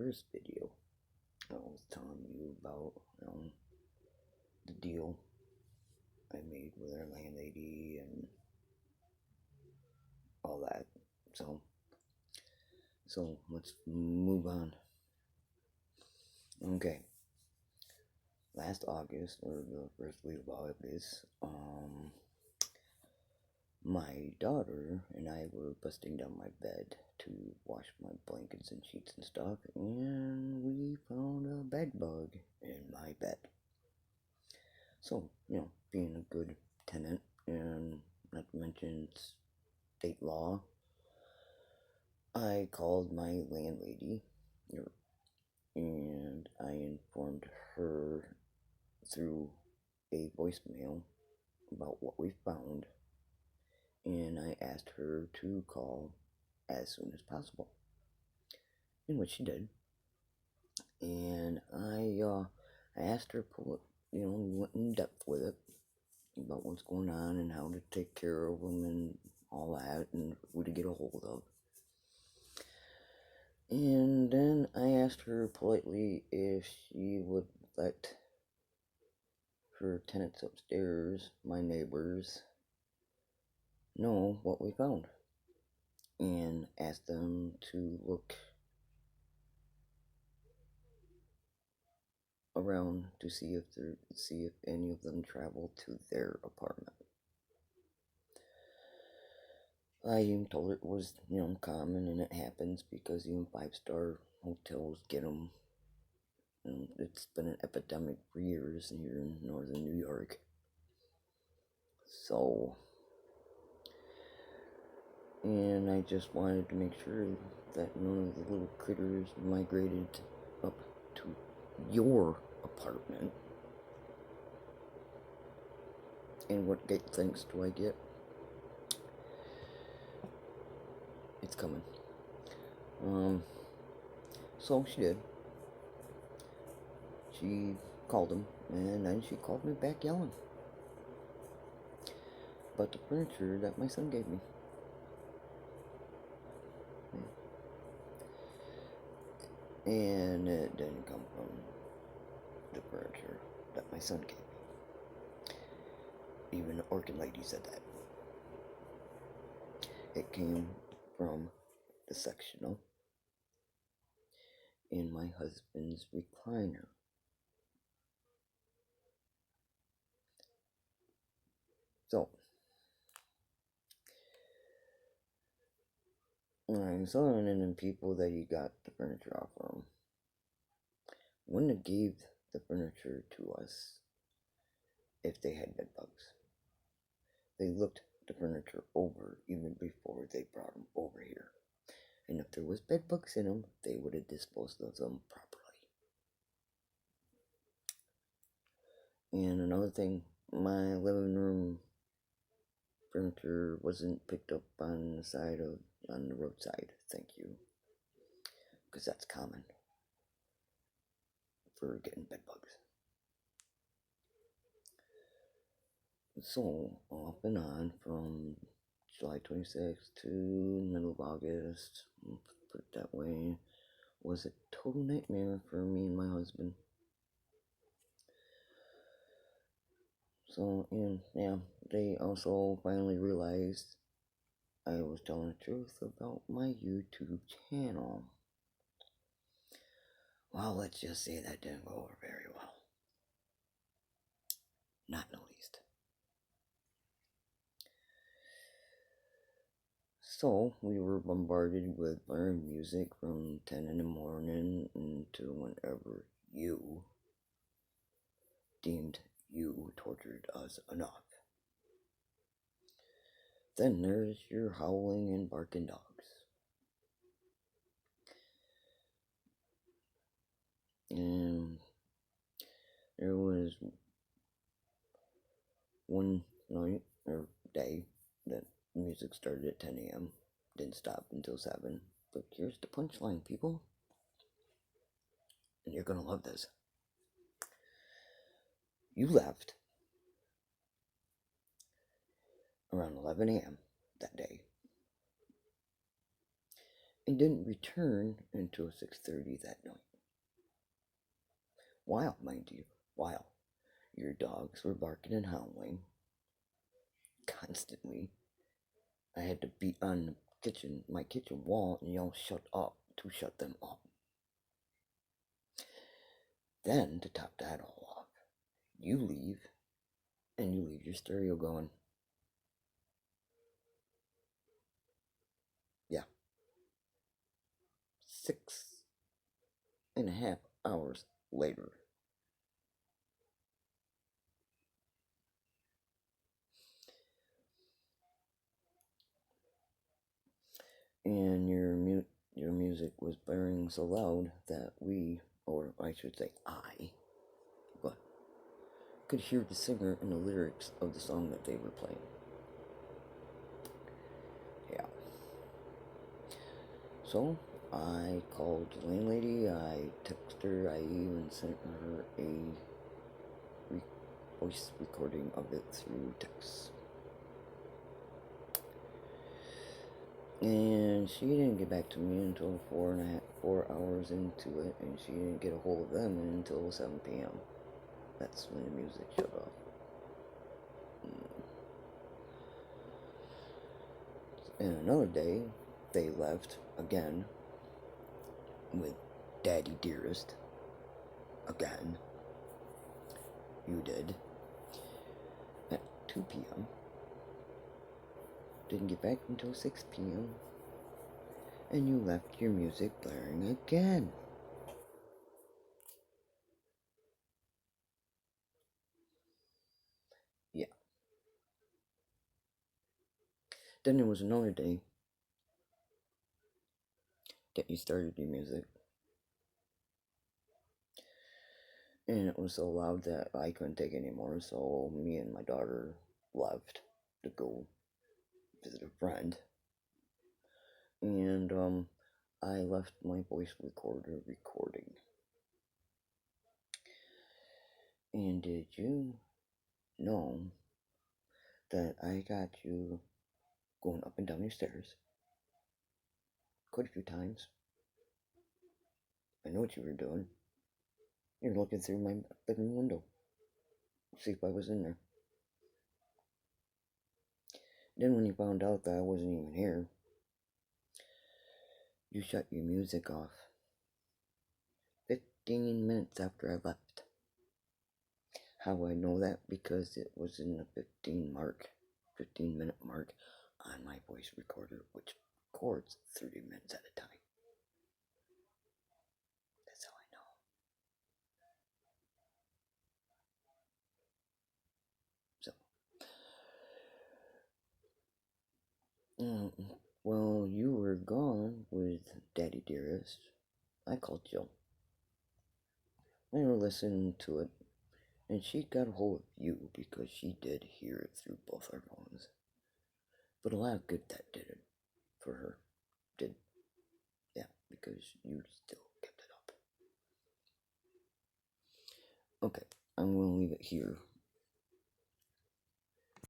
first video, I was telling you about the deal I made with our landlady and all that. So let's move on. Okay. Last August, or the first week of August, my daughter and I were busting down my bed to wash my blankets and sheets and stuff, and we found a bed bug in my bed. So, being a good tenant, and not to mention state law, I called my landlady, and I informed her through a voicemail about what we found, and I asked her to call as soon as possible, in which she did. And I asked her, we went in depth with it about what's going on and how to take care of them and all that, and who to get a hold of. And then I asked her politely if she would let her tenants upstairs, my neighbors, know what we found, and asked them to look around to see if any of them traveled to their apartment. I even told her it was, common, and it happens because even 5-star hotels get them. And it's been an epidemic for years here in northern New York. So, and I just wanted to make sure that none of the little critters migrated up to your apartment. And what great thanks do I get? It's coming. So she did. She called him, and then she called me back yelling about the furniture that my son gave me. And it didn't come from the furniture that my son gave me. Even the Orchid lady said that. It came from the sectional in my husband's recliner. So, I'm selling it to people that you got the furniture off from. Wouldn't have gave the furniture to us if they had bed bugs. They looked the furniture over even before they brought them over here. And if there was bed bugs in them, they would have disposed of them properly. And another thing, my living room furniture wasn't picked up on the roadside. Thank you. Because that's common for getting bed bugs. So, off and on from July 26th to middle of August, put it that way, was a total nightmare for me and my husband. So, and yeah, they also finally realized I was telling the truth about my YouTube channel. Well, let's just say that didn't go over very well. Not in the least. So, we were bombarded with burn music from 10 in the morning until whenever you deemed you tortured us enough. Then there's your howling and barking dogs. And there was one night or day that music started at 10 a.m. Didn't stop until 7. But here's the punchline, people. And you're gonna love this. You left around 11 a.m. that day. and didn't return until 6:30 that night. While, mind you, while your dogs were barking and howling constantly, I had to beat on my kitchen wall and yell "shut up" to shut them up. Then, to top that all off, you leave and you leave your stereo going. Yeah. 6.5 hours later. And your music was blaring so loud that we, or I should say I, but could hear the singer and the lyrics of the song that they were playing. Yeah. So I called the landlady, I texted her, I even sent her a voice recording of it through text. And she didn't get back to me until 4 hours into it, and she didn't get a hold of them until 7 p.m. That's when the music shut off. And another day, they left again with Daddy Dearest. Again. You did. At 2 p.m. Didn't get back until 6 p.m. And you left your music blaring again. Yeah. Then there was another day that you started your music. And it was so loud that I couldn't take it anymore, so me and my daughter left to go visit a friend. And I left my voice recorder recording. And did you know that I got you going up and down your stairs quite a few times? I know what you were doing. You're looking through my living window, see if I was in there. Then when you found out that I wasn't even here, you shut your music off 15 minutes after I left. How I know that? Because it was in the 15-minute mark on my voice recorder, which records 30 minutes at a time. That's how I know. So, while you were gone with Daddy Dearest, I called Jill. I were listening to it, and she got a hold of you because she did hear it through both our phones. But a lot of good that did it for her. Did. Yeah, because you still kept it up. Okay, I'm going to leave it here.